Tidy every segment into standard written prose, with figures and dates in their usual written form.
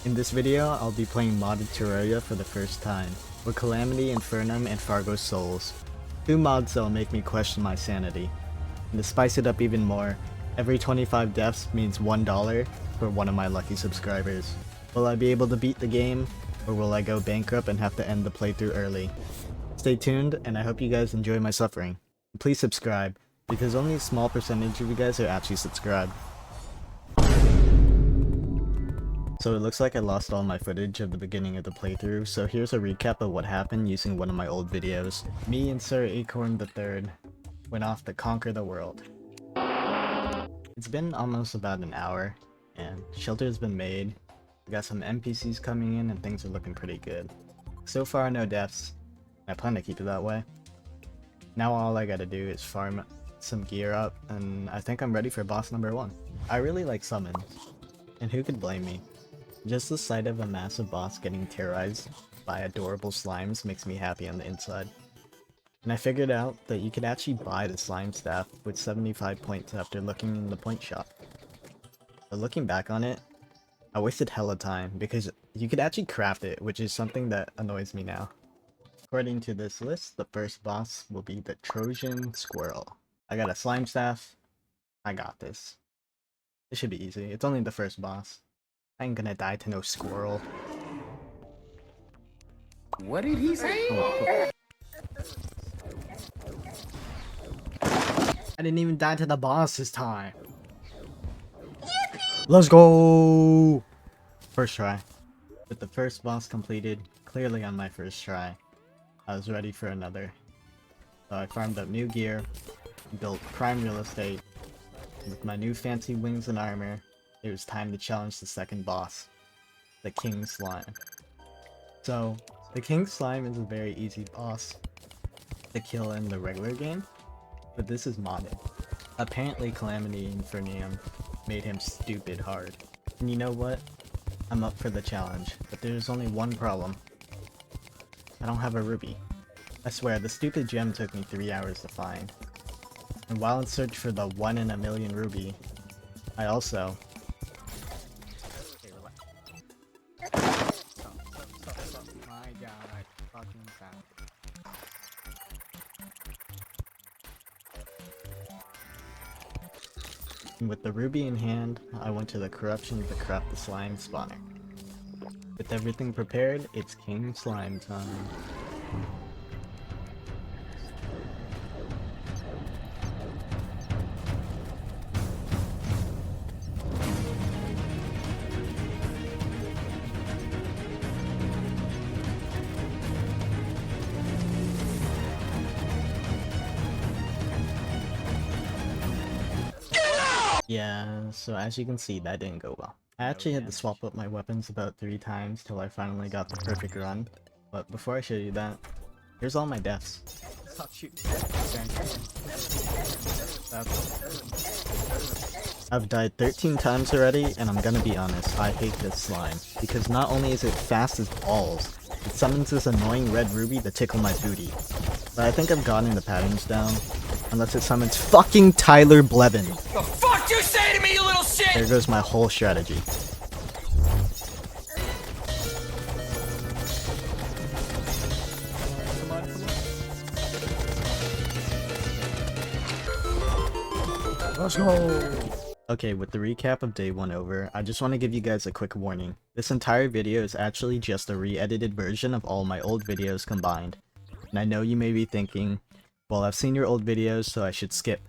In this video, I'll be playing modded Terraria for the first time, with Calamity, Infernum, and Fargo's Souls. Two mods that'll make me question my sanity. And to spice it up even more, every 25 deaths means $1 for one of my lucky subscribers. Will I be able to beat the game, or will I go bankrupt and have to end the playthrough early? Stay tuned, and I hope you guys enjoy my suffering. Please subscribe, because only a small percentage of you guys are actually subscribed. So it looks like I lost all my footage of the beginning of the playthrough, so here's a recap of what happened using one of my old videos. Me and Sir Acorn III went off to conquer the world. It's been almost about an hour, and shelter's been made. We got some NPCs coming in and things are looking pretty good. So far no deaths, and I plan to keep it that way. Now all I gotta do is farm some gear up, and I think I'm ready for boss number 1. I really like summons, and who could blame me? Just the sight of a massive boss getting terrorized by adorable slimes makes me happy on the inside. And I figured out that you could actually buy the slime staff with 75 points after looking in the point shop. But looking back on it, I wasted hella time because you could actually craft it, which is something that annoys me now. According to this list, the first boss will be the Trojan Squirrel. I got a slime staff. I got this. It should be easy. It's only the first boss. I ain't gonna die to no squirrel. What did he say? Oh. I didn't even die to the boss this time. Let's go! First try. With the first boss completed, clearly on my first try, I was ready for another. So I farmed up new gear, built prime real estate. With my new fancy wings and armor, it was time to challenge the second boss, the King Slime. So, the King Slime is a very easy boss to kill in the regular game, but this is modded. Apparently Calamity Infernium made him stupid hard. And you know what? I'm up for the challenge, but there's only one problem. I don't have a ruby. I swear, the stupid gem took me 3 hours to find. And while in search for the 1 in a million ruby, I also... My god, fucking sound. And with the ruby in hand, I went to the corruption to craft the slime spawner. With everything prepared, it's King Slime time. Yeah, so as you can see, that didn't go well. I actually had to swap up my weapons about 3 times till I finally got the perfect run. But before I show you that, here's all my deaths. I've died 13 times already, and I'm gonna be honest, I hate this slime. Because not only is it fast as balls, it summons this annoying red ruby to tickle my booty. But I think I've gotten the patterns down. Unless it summons fucking Tyler Blevin. The fuck you say to me, you little shit? There goes my whole strategy. Let's go! Okay, with the recap of day 1 over, I just want to give you guys a quick warning. This entire video is actually just a re-edited version of all my old videos combined. And I know you may be thinking, well, I've seen your old videos, so I should skip.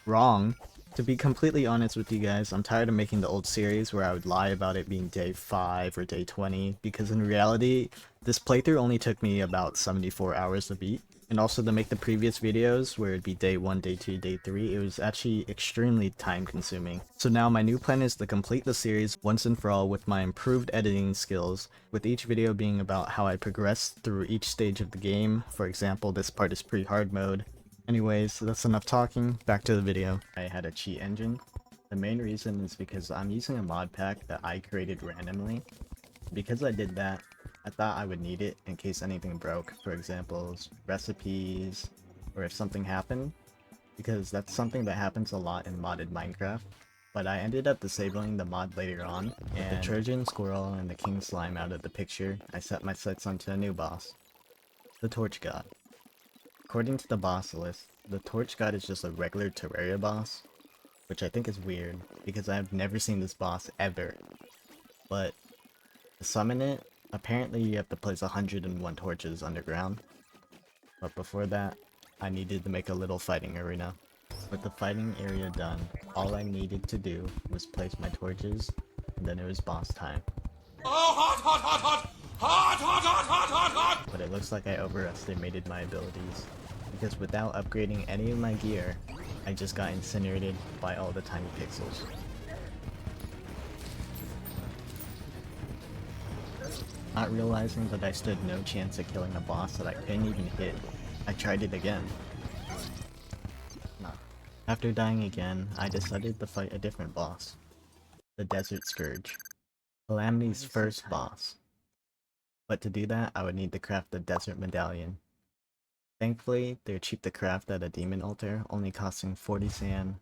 Wrong. To be completely honest with you guys, I'm tired of making the old series where I would lie about it being day 5 or day 20, because in reality, this playthrough only took me about 74 hours to beat. And also to make the previous videos, where it'd be day 1, day 2, day 3, it was actually extremely time consuming. So now my new plan is to complete the series once and for all with my improved editing skills, with each video being about how I progress through each stage of the game. For example, this part is pre-hard mode. Anyways, that's enough talking, back to the video. I had a cheat engine. The main reason is because I'm using a mod pack that I created randomly. Because I did that, I thought I would need it in case anything broke, for example, recipes, or if something happened, because that's something that happens a lot in modded Minecraft. but I ended up disabling the mod later on, and with the Trojan Squirrel and the King Slime out of the picture, I set my sights onto a new boss, the Torch God. According to the boss list, the Torch God is just a regular Terraria boss, which I think is weird, because I've never seen this boss ever. But to summon it, apparently you have to place 101 torches underground. But before that, I needed to make a little fighting arena. With the fighting area done, all I needed to do was place my torches, and then it was boss time. Oh, hot, hot, hot, hot! Hot, hot, hot, hot, hot, hot! But it looks like I overestimated my abilities, because without upgrading any of my gear, I just got incinerated by all the tiny pixels. Not realizing that I stood no chance of killing a boss that I couldn't even hit, I tried it again. Nah. After dying again, I decided to fight a different boss, the Desert Scourge, Calamity's first boss. But to do that, I would need to craft the Desert Medallion. Thankfully, they're cheap to craft at a demon altar, only costing 40 sand,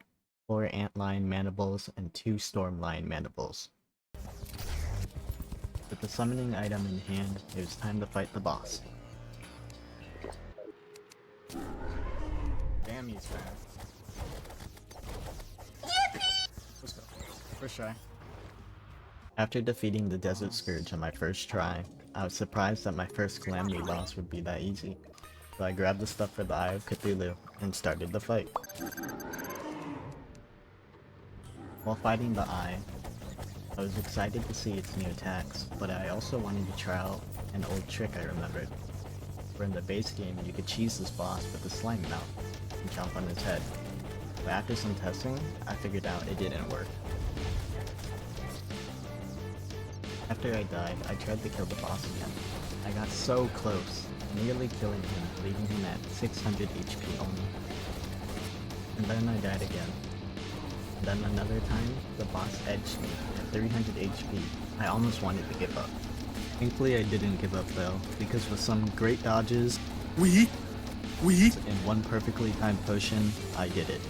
4 antlion mandibles, and 2 stormlion mandibles. With the summoning item in hand, it was time to fight the boss. Damn, he's fast. Let's go. First try. After defeating the Desert Scourge on my first try, I was surprised that my first Calamity boss would be that easy. So I grabbed the stuff for the Eye of Cthulhu and started the fight. While fighting the Eye, I was excited to see its new attacks, but I also wanted to try out an old trick I remembered, where in the base game you could cheese this boss with a slime mount and jump on his head. But after some testing, I figured out it didn't work. After I died, I tried to kill the boss again. I got so close, nearly killing him, leaving him at 600 HP only. And then I died again. Then another time, the boss edged me at 300 HP. I almost wanted to give up. Thankfully I didn't give up though, because with some great dodges, and one perfectly timed potion, I did it.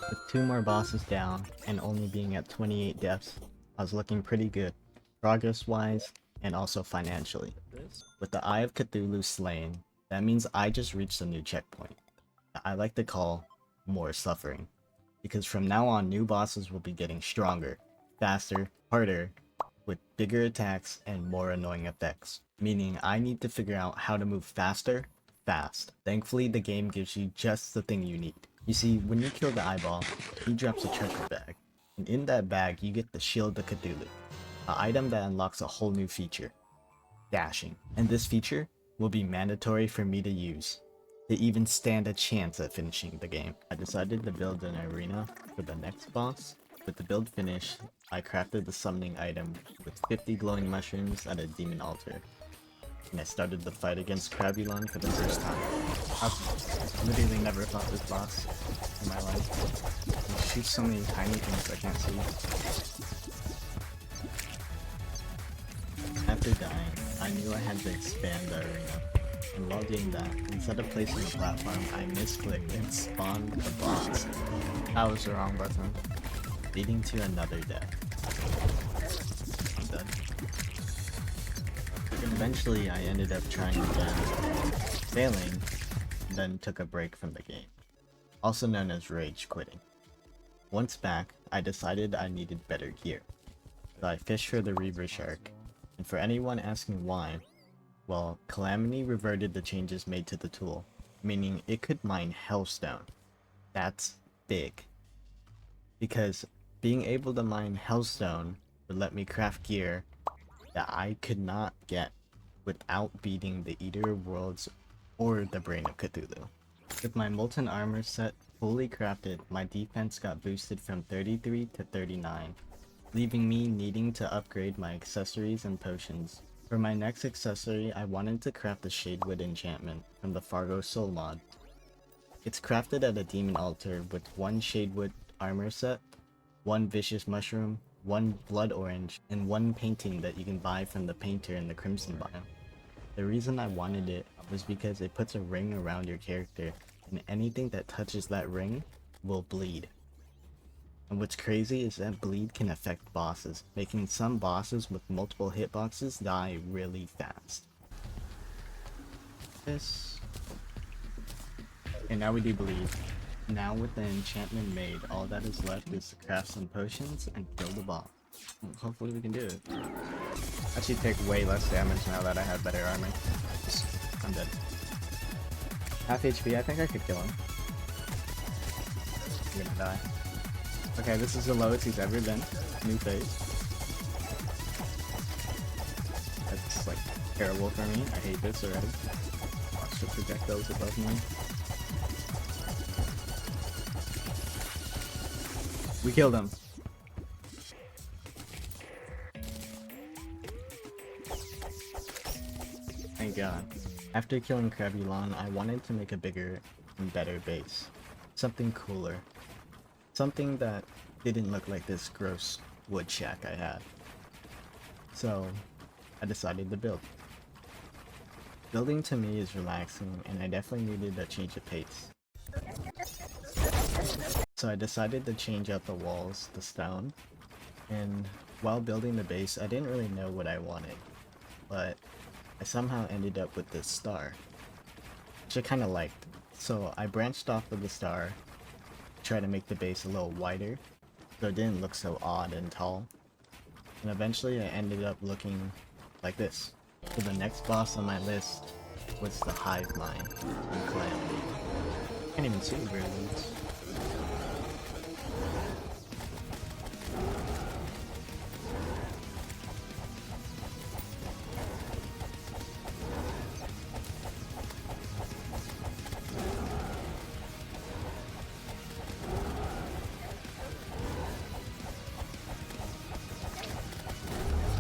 With 2 more bosses down, and only being at 28 deaths, I was looking pretty good, progress-wise, and also financially. With the Eye of Cthulhu slain, that means I just reached a new checkpoint that I like to call more suffering. Because from now on, new bosses will be getting stronger, faster, harder, with bigger attacks and more annoying effects. Meaning I need to figure out how to move faster, fast. Thankfully, the game gives you just the thing you need. You see, when you kill the eyeball, he drops a treasure bag. And in that bag, you get the Shield of Cthulhu, an item that unlocks a whole new feature, dashing. And this feature will be mandatory for me to use, to even stand a chance at finishing the game. I decided to build an arena for the next boss. With the build finished, I crafted the summoning item with 50 glowing mushrooms at a demon altar. And I started the fight against Crabulon for the first time. I've literally never fought this boss in my life. He shoots so many tiny things I can't see. After dying, I knew I had to expand the arena. And while doing that, instead of placing the platform, I misclicked and spawned the boss. That was the wrong button, leading to another death. I'm dead. Eventually, I ended up trying again, failing, and then took a break from the game, also known as rage quitting. Once back, I decided I needed better gear, so I fished for the Reaver Shark, and for anyone asking why, well, Calamity reverted the changes made to the tool, meaning it could mine Hellstone. That's big, because being able to mine Hellstone would let me craft gear that I could not get without beating the Eater of Worlds or the Brain of Cthulhu. With my Molten Armor set fully crafted, my defense got boosted from 33 to 39, leaving me needing to upgrade my accessories and potions. For my next accessory, I wanted to craft the Shadewood enchantment from the Fargo Soul mod. It's crafted at a demon altar with 1 Shadewood armor set, 1 Vicious Mushroom, one blood orange, and one painting that you can buy from the painter in the crimson biome. The reason I wanted it was because it puts a ring around your character, and anything that touches that ring will bleed. And what's crazy is that bleed can affect bosses, making some bosses with multiple hitboxes die really fast. This. And now we do bleed. Now with the enchantment made, all that is left is to craft some potions and kill the boss. Hopefully we can do it. Actually take way less damage now that I have better armor. I'm dead. Half HP, I think I could kill him. I'm gonna die. Okay, this is the lowest he's ever been. New phase. That's like terrible for me. I hate this already. Watch the projectiles above me. We killed him. Thank God. After killing Crabulon, I wanted to make a bigger and better base. Something cooler. Something that didn't look like this gross wood shack I had. So, I decided to build. Building to me is relaxing, and I definitely needed a change of pace. So I decided to change out the walls, the stone, and while building the base I didn't really know what I wanted, but I somehow ended up with this star, which I kinda liked. So I branched off of the star, tried to make the base a little wider, so it didn't look so odd and tall, and eventually I ended up looking like this. So the next boss on my list was the Hive Mind in Calamity. Can't even see where it leads.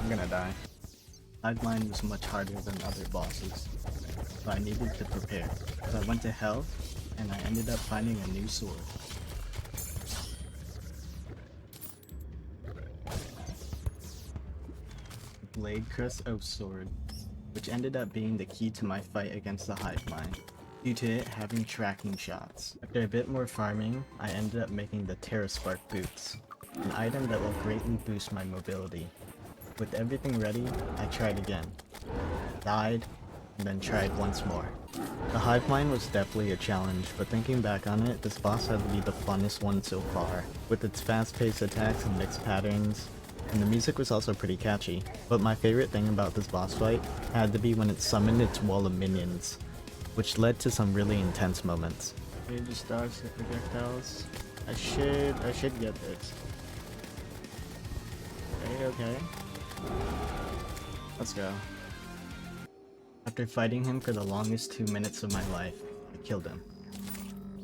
I'm gonna die. Hive Mind was much harder than other bosses, so I needed to prepare. So I went to hell, and I ended up finding a new sword. Blade Crest Oath Sword, which ended up being the key to my fight against the Hive Mind, due to it having tracking shots. After a bit more farming, I ended up making the Terra Spark Boots, an item that will greatly boost my mobility. With everything ready, I tried again. Died, and then tried once more. The Hive Mind was definitely a challenge, but thinking back on it, this boss had to be the funnest one so far, with its fast-paced attacks and mixed patterns, and the music was also pretty catchy. But my favorite thing about this boss fight had to be when it summoned its wall of minions, which led to some really intense moments. Okay, just dodge the projectiles. I should get this. Okay. Let's go. After fighting him for the longest 2 minutes of my life, I killed him.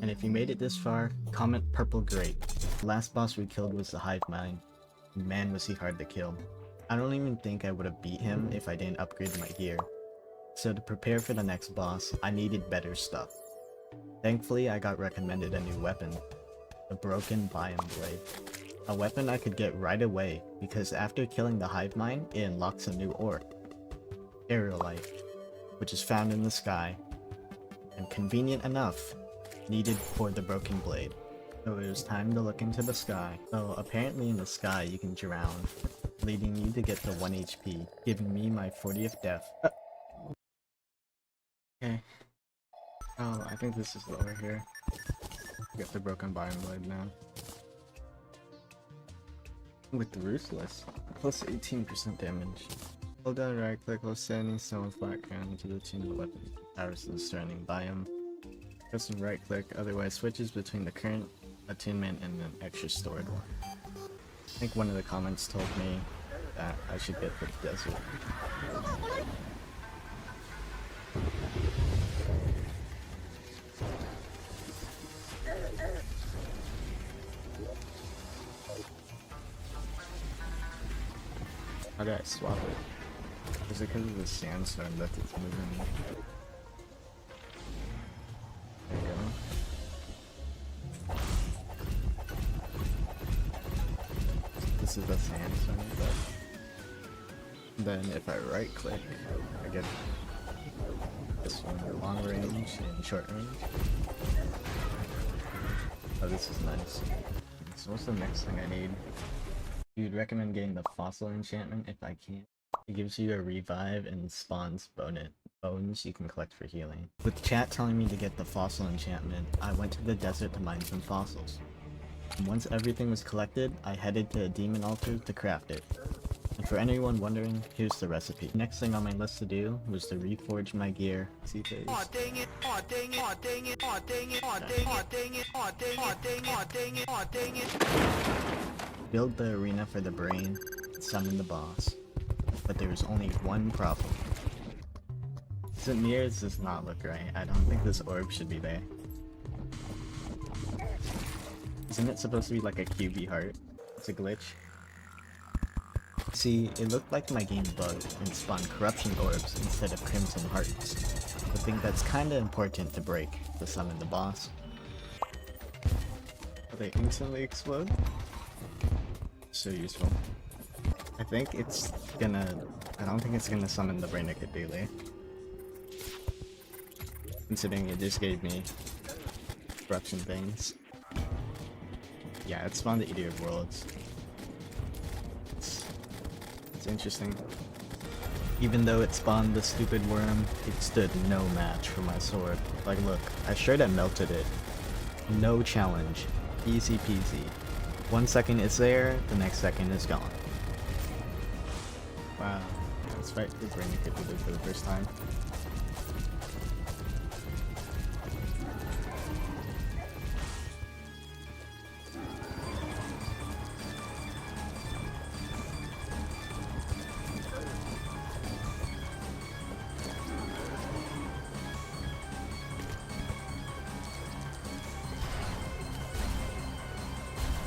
And if you made it this far, comment purple grape. The last boss we killed was the Hive Mind. Man, was he hard to kill. I don't even think I would have beat him if I didn't upgrade my gear. So to prepare for the next boss, I needed better stuff. Thankfully, I got recommended a new weapon, the Broken Biome Blade. A weapon I could get right away, because after killing the Hive Mind, it unlocks a new orb, Aerolite, which is found in the sky, and convenient enough, needed for the Broken Blade. So it was time to look into the sky. So apparently in the sky you can drown, leading you to get to 1 HP, giving me my 40th death. Okay. Oh, I think this is lower here. Get the Broken Biome Blade now. With the Ruthless, plus 18% damage. Hold down right click while standing still on flat ground to attune the weapon powers to the surrounding biome. Press and right click, otherwise switches between the current attunement and an extra stored one. I think one of the comments told me that I should get the desert. How did I swap it? Is it because of the sandstorm that it's moving? There you go. The this is a sandstone, but then if I right click, I get this one, long range and short range. Oh, this is nice. So what's the next thing I need? You'd recommend getting the fossil enchantment if I can. It gives you a revive and spawns bones you can collect for healing. With chat telling me to get the fossil enchantment, I went to the desert to mine some fossils. And once everything was collected, I headed to a demon altar to craft it. And for anyone wondering, here's the recipe. Next thing on my list to do was to reforge my gear. See phase. Aw, dang it, aw, dang it, aw, dang it, aw, dang it, aw, dang it, aw, dang it, aw, dang it, aw, dang it, aw, dang it, aw, dang it. Build the arena for the brain, and summon the boss. But there was only one problem. Zamirs does not look right. I don't think this orb should be there. Isn't it supposed to be like a QB heart? It's a glitch. See, it looked like my game bugged and spawned corruption orbs instead of crimson hearts. I think that's kinda important to break to summon the boss. Will they instantly explode? So useful. I don't think it's gonna summon the brain naked daily. Considering it just gave me corruption things. Yeah, it spawned the Eater of Worlds. It's interesting. Even though it spawned the stupid worm, it stood no match for my sword. Like look, I straight up melted it. No challenge. Easy peasy. 1 second it's there, the next second it's gone. Wow. Let's fight the brain naked for the first time.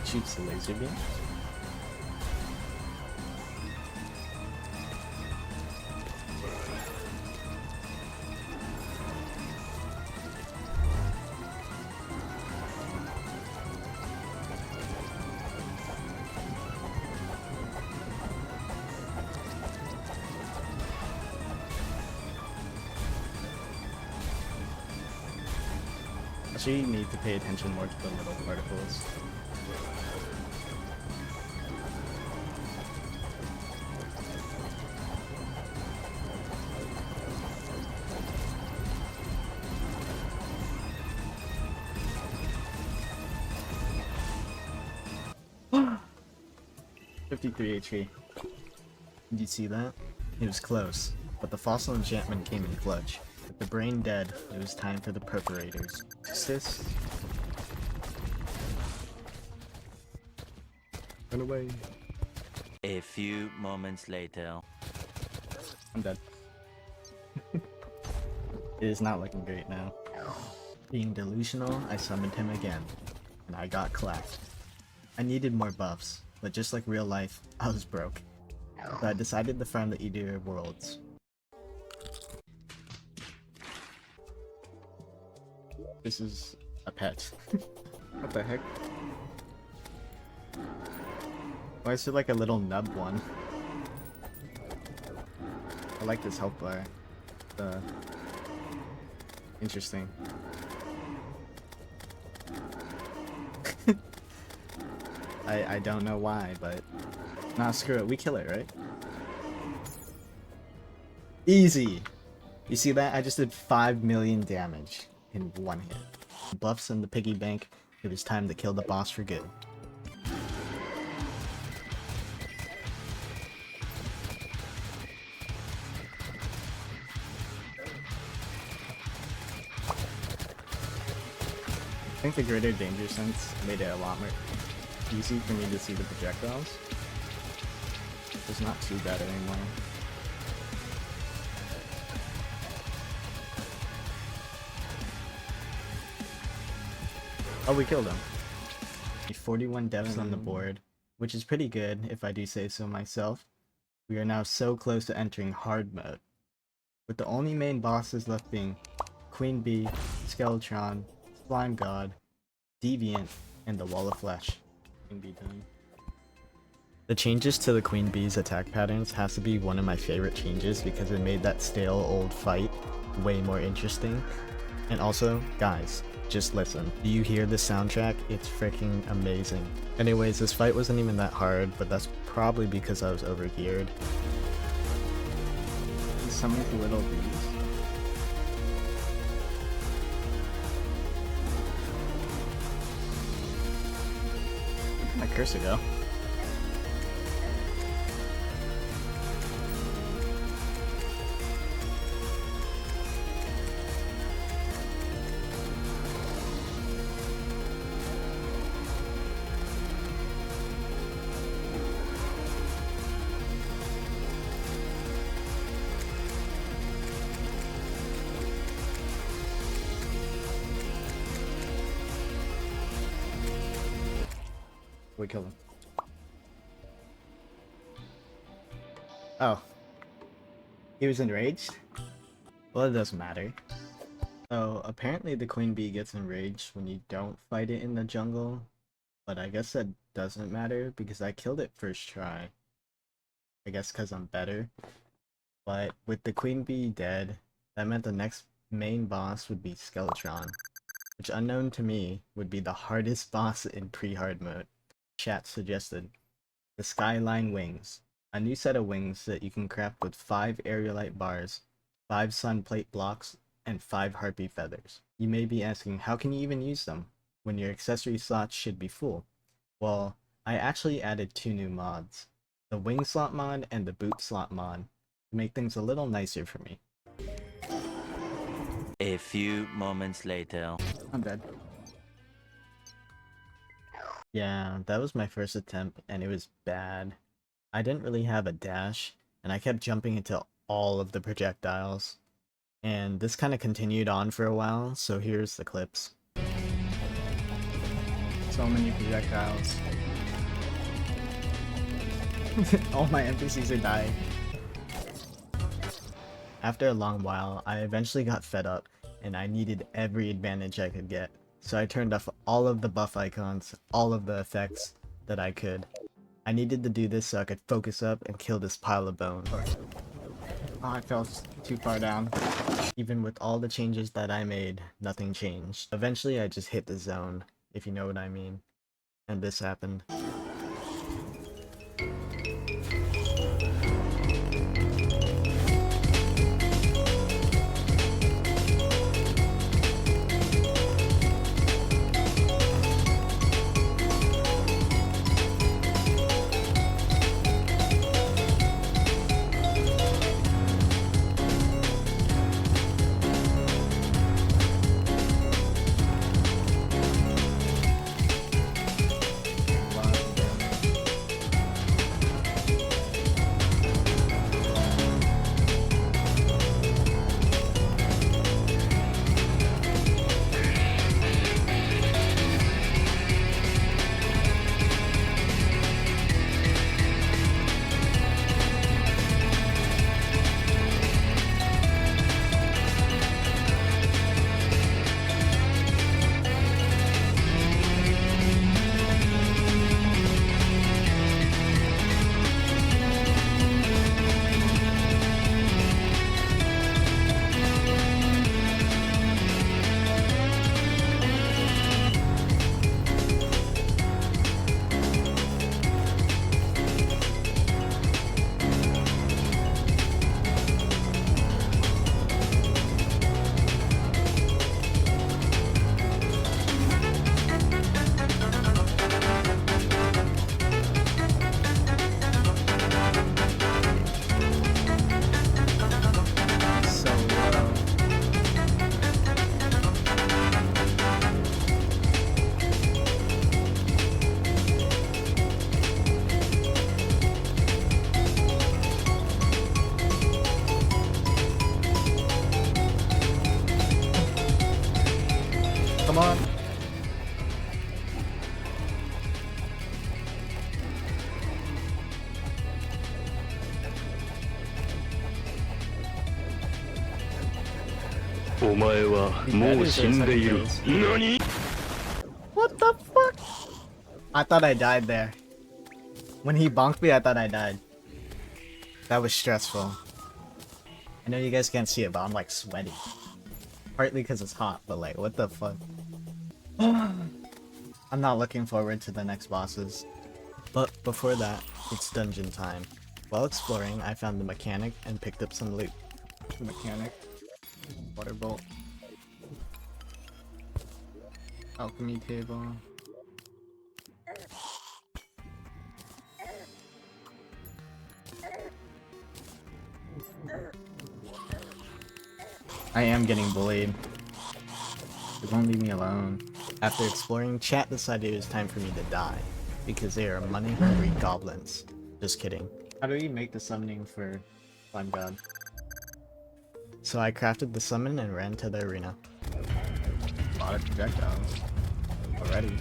Shoots the laser beam. Actually, you need to pay attention more to the little particles. $53 HP. Did you see that? It was close, but the fossil enchantment came in clutch. With the brain dead, it was time for the perforators. Assist. Run away. A few moments later. I'm dead. It is not looking great now. Being delusional, I summoned him again, and I got clapped. I needed more buffs, but just like real life, I was broke. So I decided to farm the Eater of Worlds. This is a pet. What the heck? Why is it like a little nub one? I like this health bar. Interesting. I don't know why, but nah, screw it. We kill it, right? Easy. You see that? I just did 5 million damage in one hit. Buffs in the piggy bank. It was time to kill the boss for good. I think the greater danger sense made it a lot more easy for me to see the projectiles. It's not too bad anymore. Oh, we killed him. 41 deaths on the board, which is pretty good if I do say so myself. We are now so close to entering hard mode, with the only main bosses left being Queen Bee, Skeletron, Slime God, Deviant, and the Wall of Flesh. Can be done. The changes to the queen bee's attack patterns has to be one of my favorite changes because it made that stale old fight way more interesting. And also, guys, just listen. Do you hear the soundtrack? It's freaking amazing. Anyways, this fight wasn't even that hard, but that's probably because I was overgeared. Some of the little bees. Where'd my cursor go? We killed him. Oh. He was enraged? Well, it doesn't matter. So, apparently the queen bee gets enraged when you don't fight it in the jungle. But I guess that doesn't matter because I killed it first try. I guess because I'm better. But with the queen bee dead, that meant the next main boss would be Skeletron. Which, unknown to me, would be the hardest boss in pre-hard mode. Chat suggested the Skyline Wings, a new set of wings that you can craft with 5 aerolite bars, 5 sun plate blocks, and 5 harpy feathers. You may be asking, how can you even use them when your accessory slots should be full? Well, I actually added 2 new mods, the wing slot mod and the boot slot mod, to make things a little nicer for me. A few moments later. I'm dead. Yeah, that was my first attempt, and it was bad. I didn't really have a dash, and I kept jumping into all of the projectiles. And this kind of continued on for a while, so here's the clips. So many projectiles. All my NPCs are dying. After a long while, I eventually got fed up, and I needed every advantage I could get. So I turned off all of the buff icons, all of the effects that I could. I needed to do this so I could focus up and kill this pile of bone. Oh, I fell too far down. Even with all the changes that I made, nothing changed. Eventually I just hit the zone, if you know what I mean. And this happened. Come on. What the fuck? I thought I died there. When he bonked me, I thought I died. That was stressful. I know you guys can't see it, but I'm like sweaty. Partly because it's hot, but like, what the fuck? I'm not looking forward to the next bosses. But before that, it's dungeon time. While exploring, I found the mechanic and picked up some loot. The mechanic. Water bolt. Alchemy table. I am getting bullied. It won't leave me alone. After exploring, chat decided it was time for me to die, because they are money-hungry goblins. Just kidding. How do you make the summoning for Slime God? So I crafted the summon and ran to the arena. A lot of projectiles. Already.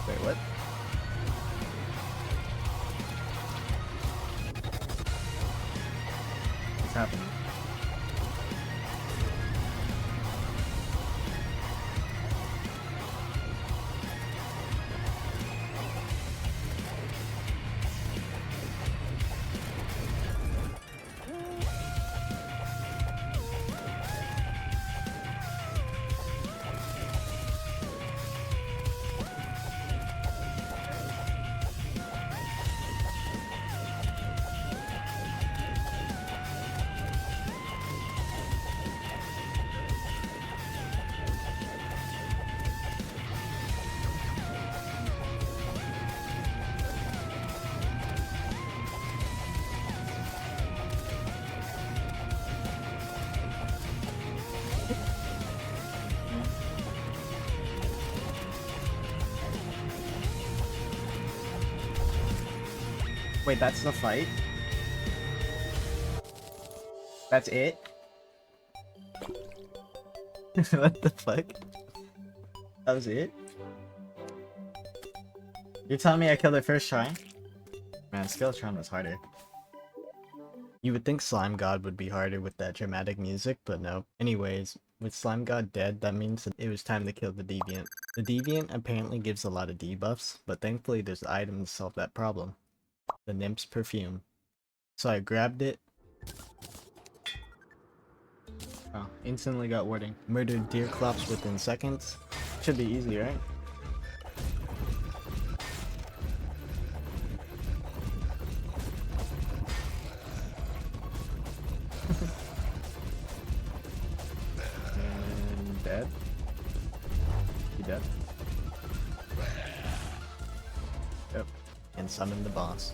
Wait, what? What's happening? Wait, that's the fight? That's it? What the fuck? That was it? You're telling me I killed it first try? Man, Skeletron was harder. You would think Slime God would be harder with that dramatic music, but no. Anyways, with Slime God dead, that means that it was time to kill the Deviant. The Deviant apparently gives a lot of debuffs, but thankfully there's an item to solve that problem. The Nymph's Perfume. So I grabbed it, Oh, instantly got wording. murdered Deerclops within seconds. Should be easy, right? And dead. You dead? Yep. And summoned the boss.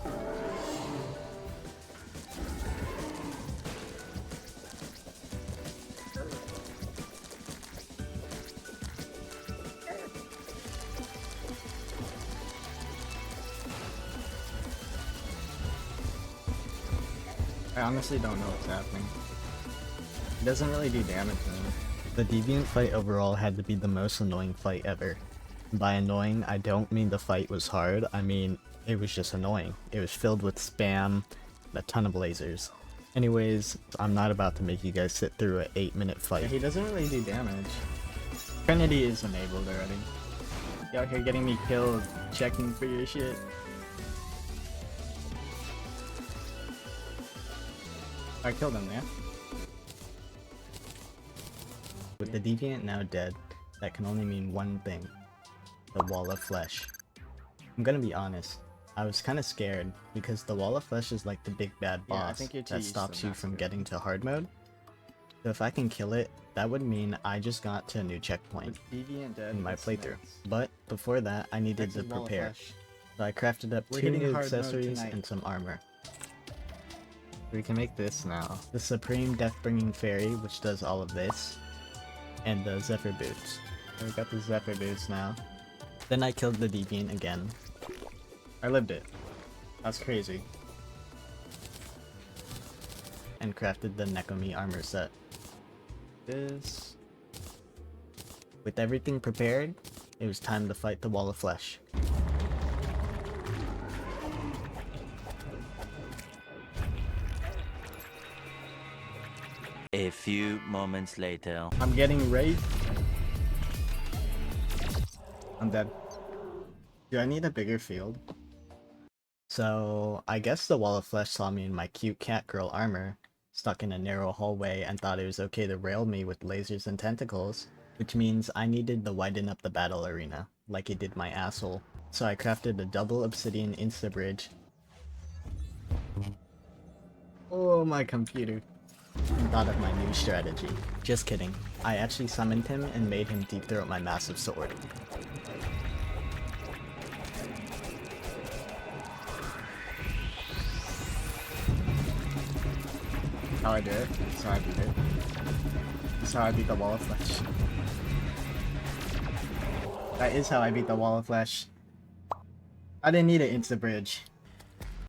I honestly don't know what's happening. It doesn't really do damage to me. The Deviant fight overall had to be the most annoying fight ever. By annoying, I don't mean the fight was hard, I mean it was just annoying. It was filled with spam, a ton of lasers. Anyways, I'm not about to make you guys sit through an 8-minute Yeah, fight. he doesn't really do damage. Trinity is enabled already. You out here getting me killed, checking for your shit. I killed him, yeah? With the Deviant now dead, that can only mean one thing. The Wall of Flesh. I'm gonna be honest, I was kinda scared, because the Wall of Flesh is like the big bad Yeah, I boss think you're too that used to stops you from massacre. getting to hard mode. So if I can kill it, that would mean I just got to a new checkpoint Deviant dead. in my with playthrough. snakes. But before that, I needed Next to is Wall of prepare. Flesh. So I crafted up We're 2 hitting new hard mode accessories tonight. and some armor. We can make this now. The Supreme Death-Bringing Fairy, which does all of this. And the Zephyr Boots. And we got the Zephyr boots now. Then I killed the Deviant again. I lived it. That's crazy. And crafted the Nekomi armor set. This. With everything prepared, it was time to fight the wall of flesh. A few moments later. I'm getting raped. I'm dead. Do I need a bigger field? So, I guess the wall of flesh saw me in my cute cat girl armor, stuck in a narrow hallway, and thought it was okay to rail me with lasers and tentacles, which means I needed to widen up the battle arena, like it did my asshole. So I crafted a double obsidian insta-bridge. Oh, my computer. And thought of my new strategy. Just kidding. I actually summoned him and made him deep throat my massive sword. How I do it. That's how I beat it. That's how I beat the wall of flesh. That is how I beat the wall of flesh. I didn't need an insta bridge.